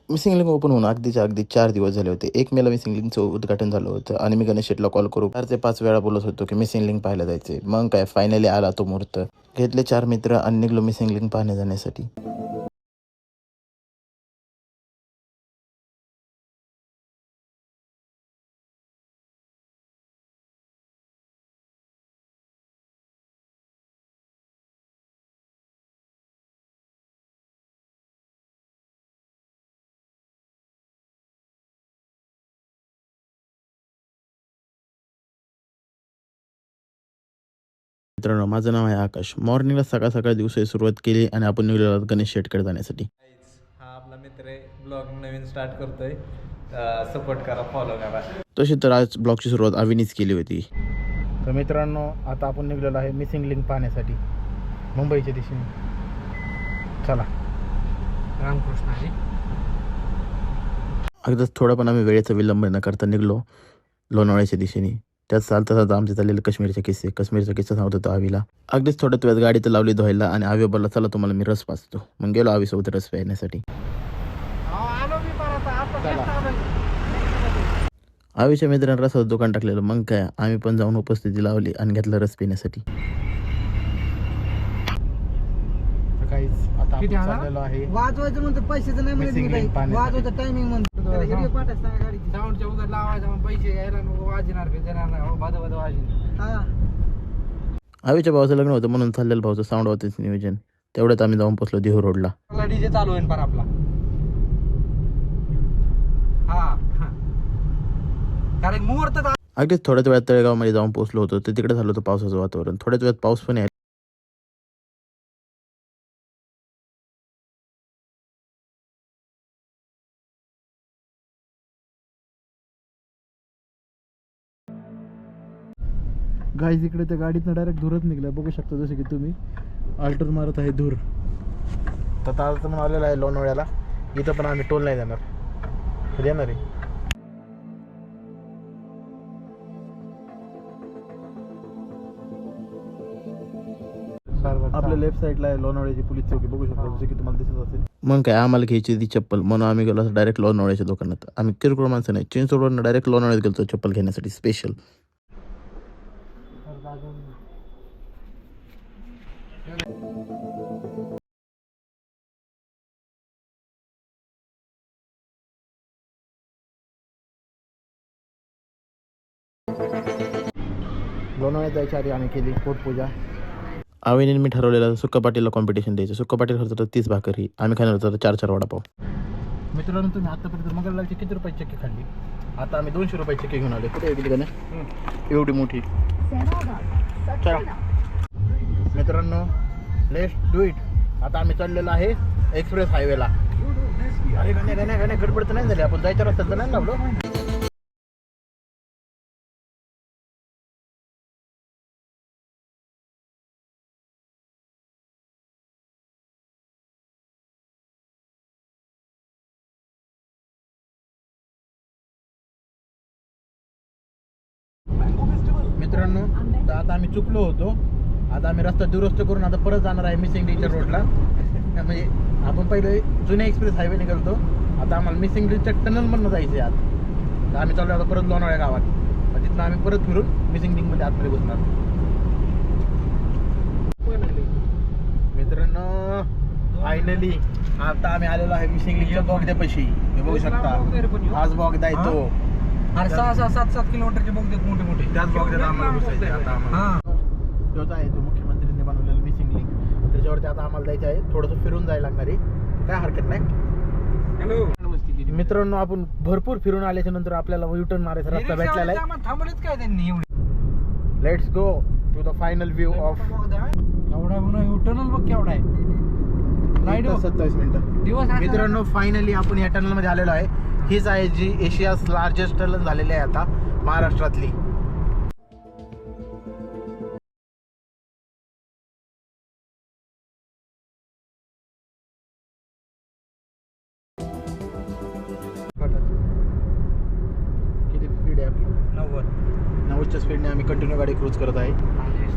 Missing link open होऊन अगदी 4 दिवस झाले होते. 1 मेला मिसिंग लिंकचं उद्घाटन झालं होतं आणि मी गणेश शेटला कॉल करू 4 ते 5 वेळा बोलत होतो की मिसिंग लिंक पाहायला जायचे. मग काय फायनली आला तो मुहूर्त. घेतले 4 मित्र आणि निघलो मिसिंग लिंक पाहण्या जाण्यासाठी. मित्रांनो, माझं नाव आहे आकाश. मॉर्निंगला सकाळ दिवसाची सुरुवात केली आणि आपण निघालो आहोत गणेश शेटकडे जाण्यासाठी. हा आपला मित्र आहे, ब्लॉग नवीन स्टार्ट करतोय. सपोर्ट करा, फॉलो करा. तशी तर आज ब्लॉगची सुरुवात अविनीच केली होती. तर मित्रांनो, आता आपण निघलेलो आहे मिसिंग लिंक पाहण्यासाठी मुंबईच्या दिशेने. चला. रामकृष्ण आहे. अगदीच थोडा पण आम्ही वेळेचा विलंब न करता निघलो लोणावळ्याच्या दिशेने. त्यात चालता आमचे चाललेले काश्मीरचे किस्सा सांगत होतो आवीला. अगदीच थोड्याच वेळात गाडी तर लावली धुवायला आणि आवी बोलला, चला तुम्हाला मी रस पाचतो. मग गेलो आवीसोबत रस प्यायण्यासाठी. आवीच्या मित्रांनी रसाचं दुकान टाकलेलं. मग काय आम्ही पण जाऊन उपस्थिती लावली आणि घेतलं रस पिण्यासाठी. आता आपण चाललेलो आहे वाजवायचं म्हणतो पैशाचं नाही Missing link म्हणत पाहण्यासाठी. वाजवायचं टायमिंग म्हणतो हिरवी पाठ असतात गाडीची साऊंडच्या उद्या लावायचा, मग पैसे घ्यायला नको, वाजणार देणार नाही, बाधा वाजणार. हा आवीच्या भावाचं लग्न होतं म्हणून चाललेलं भाऊचं साऊंड होतेच नियोजन. तेवढ्यात आम्ही जाऊन पोहोचलो देहू रोडला. डीजे चालू आहे पण आपला. हा कारण मुहूर्त अगदीच थोड्याच वेळात तळेगावमध्ये जाऊन पोहोचलो होतो. तर तिकडे झालं होतं पावसाचं वातावरण. थोड्याच वेळात पाऊस पण यायला. गाईज इकडे त्या गाडीतनं डायरेक्ट धूरच निघला. बघू शकता जसं की तुम्ही अल्टर मारत आहे धूर. तर आता म्हणून आलेला आहे लोणावळ्याला. इथं पण आम्ही टोल नाही देणार. देणार आहे. आपल्या लेफ्ट साईडला आहे लोणावळ्याची पोलीस चौकी. बघू शकता जसं की तुम्हाला दिसत असेल. मग काय आम्हाला घ्यायची ती चप्पल म्हणून आम्ही गेलो डायरेक्ट लोणावळ्याच्या दुकानात. आम्ही किरकोळ माणसं नाही, चिंचवडवरून डायरेक्ट लोणावळ्यात गेलो चप्पल घेण्यासाठी स्पेशल. लोणावळ्यात जायच्या आधी आम्ही केली पोटपूजा. आवीने मी ठरवलेलं सुक्का पाटीलला कॉम्पिटिशन द्यायचं. सुक्का पाटील खर्च तर 30 भाकरी, आम्ही खाणार होतो 4 वडापाव. मित्रांनो, तुम्ही आतापर्यंत मगरलालची किती रुपयाची चक्की खाल्ली? आता आम्ही 200 रुपयाची चक्की घेऊन आले. कुठे गेली का नाही एवढी मोठी. चला मित्रांनो, लेट्स डू इट. आता आम्ही चाललेलो आहे एक्सप्रेस हायवेला. अरे गाण्या गडबड तर नाही झाली. आपण जायच्या रस्त्यात तर नाही लावलो. मित्रांनो, तर आता आम्ही चुकलो होतो. आता आम्ही रस्ता दुरुस्त करून आता परत जाणार आहे मिसिंग लिंकच्या रोडला. म्हणजे आपण पहिले जुन्या एक्सप्रेस हायवे निघालतो. आता आम्हाला मिसिंग लिंकच्या टनलमधनं जायचं आहे आता. तर आम्ही चाललो आता परत लोणावळ्या गावात. तिथनं आम्ही परत फिरून मिसिंग लिंकमध्ये आतमध्ये घुसणार. मित्रांनो, फायनली आता आम्ही आलेलो आहे मिसिंग लिंकच्या बोगद्यापाशी. हे बघू शकता हाच बोगदा आहे तो. 6-7 किलोमीटरचे बोगदे मोठे. त्याच बोगद्यात आम्हाला घुसायचं आहे आता. आम्हाला तो आहे तो मुख्यमंत्र्यांनी बनवलेलं मिसिंग लिंक. त्याच्यावरती आता आम्हाला जायचं आहे. थोडंसं फिरून जायला लागणार आहे, काय हरकत नाही. हॅलो मित्रांनो, आपण भरपूर फिरून आल्याच्या नंतर आपल्याला युटर्न मारायचा रस्ता भेटलेला आहे. थांबलेच काय त्यांनी एवढे. Let's go to the final view of. एवढा टनल बघ केवढा आहे. 27 मिनिटं. मित्रांनो, फायनली आपण या टनल मध्ये आलेलो आहे. हीच आहे जी एशियाज लार्जेस्ट टनल झालेली आहे आता महाराष्ट्रातली. किती स्पीड आहे आपली? 90च्या स्पीडने आम्ही कंटिन्यू गाडी क्रूज करत आहे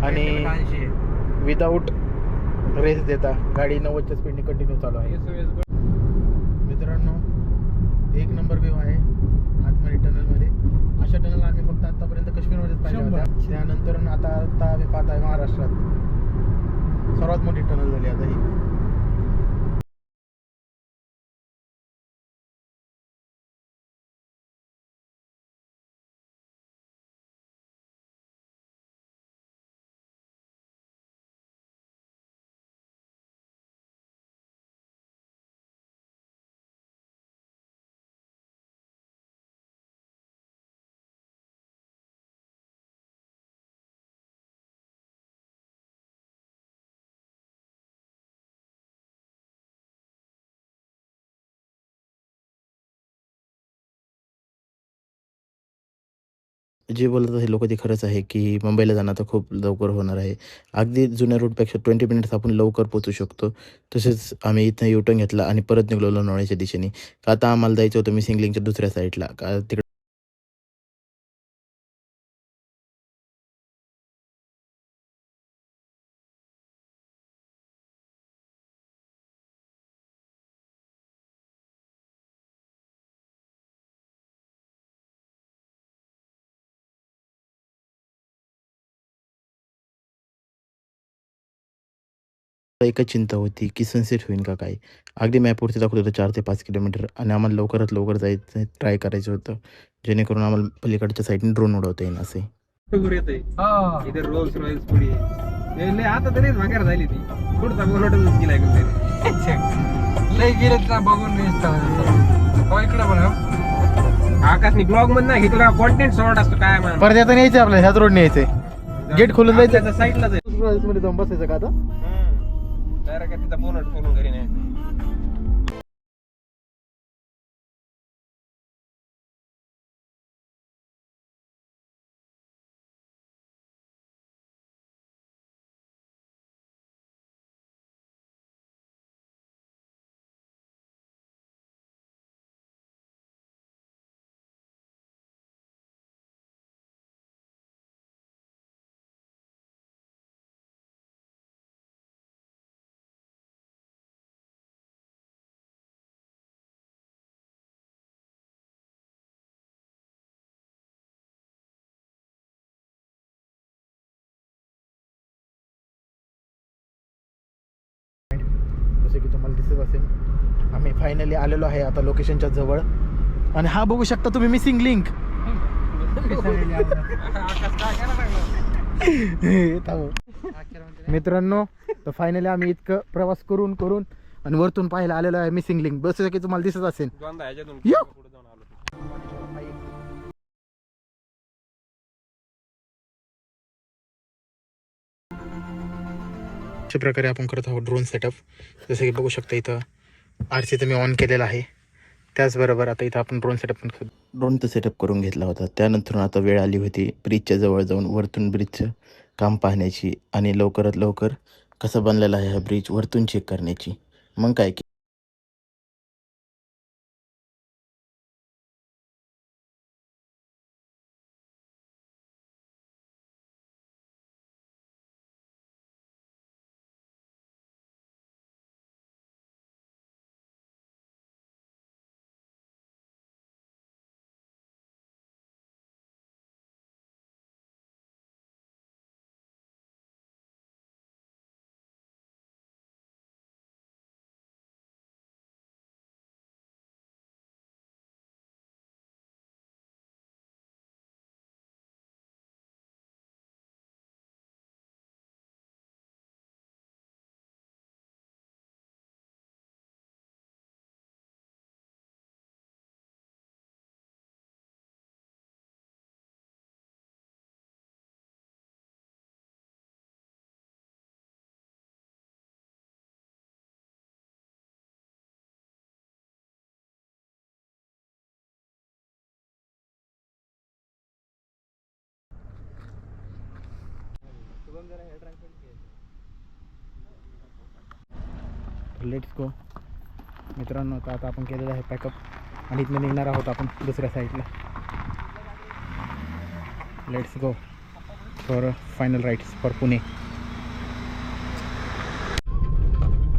आणि विदाऊट रेस देता गाडी 90च्या स्पीडने कंटिन्यू चालू आहे. मित्रांनो, जे बोलत आहे लोक ते खरंच आहे की मुंबईला जाणं तर खूप लवकर होणार आहे. अगदी जुन्या रूटपेक्षा 20 मिनिट्स आपण लवकर पोहोचू शकतो. तसेच आम्ही इथं युटर्न घेतला आणि परत निघालो लोणावळ्याच्या दिशेने. का आता आम्हाला जायचं होतं मिसिंग दुसऱ्या साईडला का तिकडे एकच चिंता होती की सनसेट होईल का काय. अगदी मॅपवरती दाखवत होतं 4 ते 5 किलोमीटर आणि आम्हाला लवकरात लवकर जायचं ट्राय करायचं होतं. जेणेकरून आम्हाला पलीकडच्या साईडने ड्रोन उडवता येईल असे. इधर रोल्स रॉयल्स पुढे लय आता तरी माघार झाली ती पुढचा बोलवटच गेलाय कुठे लय गेलेत ना बघून इकडे पण आकाशनी ब्लॉग मध्ये घेतला कॉन्टेंट सॉर्ट असतो काय म्हणा परत आता न्यायचं आपल्या ह्याच रोड न्यायचंय. गेट खोलून जायचं साईडला मध्ये जाऊन बसायचं का आता. डायरेक्ट तिचा बोनट खोलून घरी नाही जसे की तुम्हाला दिसत असेल आम्ही फायनली आलेलो आहे आता लोकेशनच्या जवळ. आणि हा बघू शकता तुम्ही मिसिंग लिंक. मित्रांनो तर फायनली आम्ही इतकं प्रवास करून करून आणि वरतून पाहायला आलेलो आहे मिसिंग लिंक. बस की तुम्हाला दिसत असेल. यो! अशा प्रकारे आपण करत आहोत ड्रोन सेटअप. जसं की बघू शकता इथं RC तर मी ऑन केलेला आहे. त्याचबरोबर आता इथं आपण ड्रोन तर सेटअप करून घेतला होता. त्यानंतर आता वेळ आली होती ब्रिजच्या जवळ जाऊन वरतून ब्रिजचं काम पाहण्याची आणि लवकरात लवकर कसा बनलेला आहे हा ब्रिज वरतून चेक करण्याची. मग काय की लेट्स गो. मित्रांनो आता आपण केलेलं आहे पॅकअप आणि इथनं निघणार आहोत आपण दुसऱ्या साईडला. Let's go for final rides for Pune.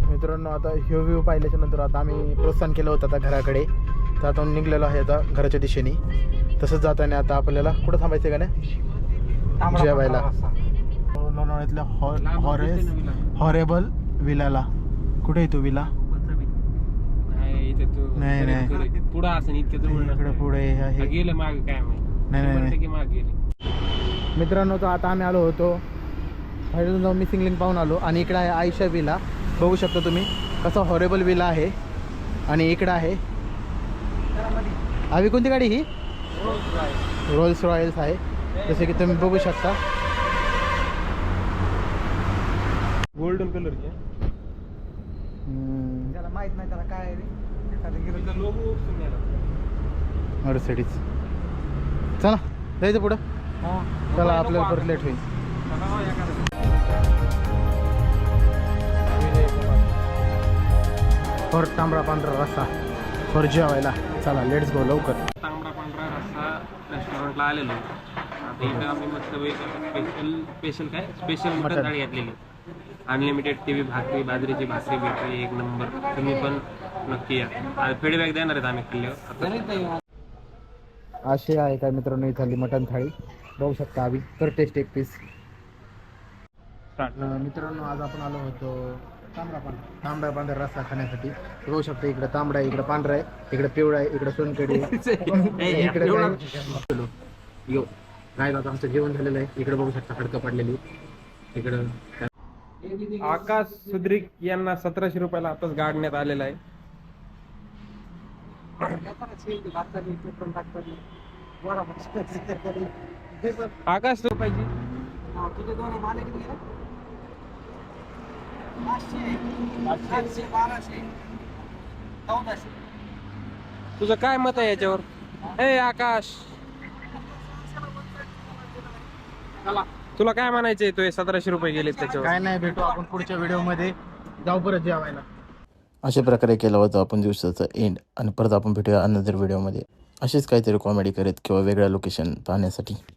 मित्रांनो आता ह्यो व्ह्यू पाहिल्याच्या नंतर आता आम्ही प्रोत्साहन केलं होतं आता घराकडे. तर आता निघलेलो आहे आता घराच्या दिशेने. तसंच जाताना आता आपल्याला कुठं थांबायचं का नाही जेवायला लोणावळ्यातल्या हॉरेबल विलाला. कुठे आहे तो विला. नाही नाही पुढं असं इतकं इकडे पुढे आहे. गेलं मागे काय नाही मागे गेले. मित्रांनो तर आता आम्ही आलो होतो फायनल जाऊन मिसिंग लिंक पाहून आलो. आणि इकडे आहे आयशा विला. बघू शकता तुम्ही कसा हॉरेबल विला आहे. आणि इकडं आहे आम्ही कोणती गाडी ही रोल्स रॉयल्स आहे. जसे की तुम्ही बघू शकता गोल्डन कलरची त्याला माहित नाही त्याला काय आहे रे. Logo Mercedes. चला जायचं पुढं चला आपल्याला परत लेट होईल और तांबडा पांढरा रस्सा और जेवायला चला लेट्स गो लवकर. तांबडा पांढरा रस्सा रेस्टॉरंटला आलेलो. आता इथं आम्ही मस्त स्पेशल मटन थाळी घेतलेली. अनलिमिटेड टीव्ही भाकरी बाजरीची भाकरी भेटली एक नंबर. तुम्ही पण नक्की या. फीडबॅक देणार आहेत आम्ही खाल्ल्यावर. अशी आहे काय मित्रांनो ही झाली मटन थाळी बघू शकता आम्ही तर टेस्ट एक पीस. मित्रांनो आज आपण आलो होतो तांबडा पांढरा रस्सा खाण्यासाठी. बघू शकता इकडे तांबडा आहे, इकडे पांढरा आहे, इकडे पिवळा आहे, इकडे सोनकडी आहे, इकडे यो काय आता आमचं जेवण झालेलं आहे. इकडे बघू शकता खडकं पडलेली. इकडं आकाश सुद्रिक यांना 1700 रुपयाला आताच गाडण्यात आलेला आहे. आकाश तू पाहिजे तुझं काय मत आहे याच्यावर? ए आकाश तुला काय म्हणायचंय? तू 1700 रुपये गेले त्याच्यावर. काय नाही भेटू आपण पुढच्या व्हिडिओमध्ये जाऊ परत जेवायला. अशा प्रकारे केला होता आपण दिवसाचा एंड आणि परत आपण भेटूया अनदर व्हिडिओमध्ये अशीच काहीतरी कॉमेडी करत किंवा वेगळ्या लोकेशन पाहण्यासाठी.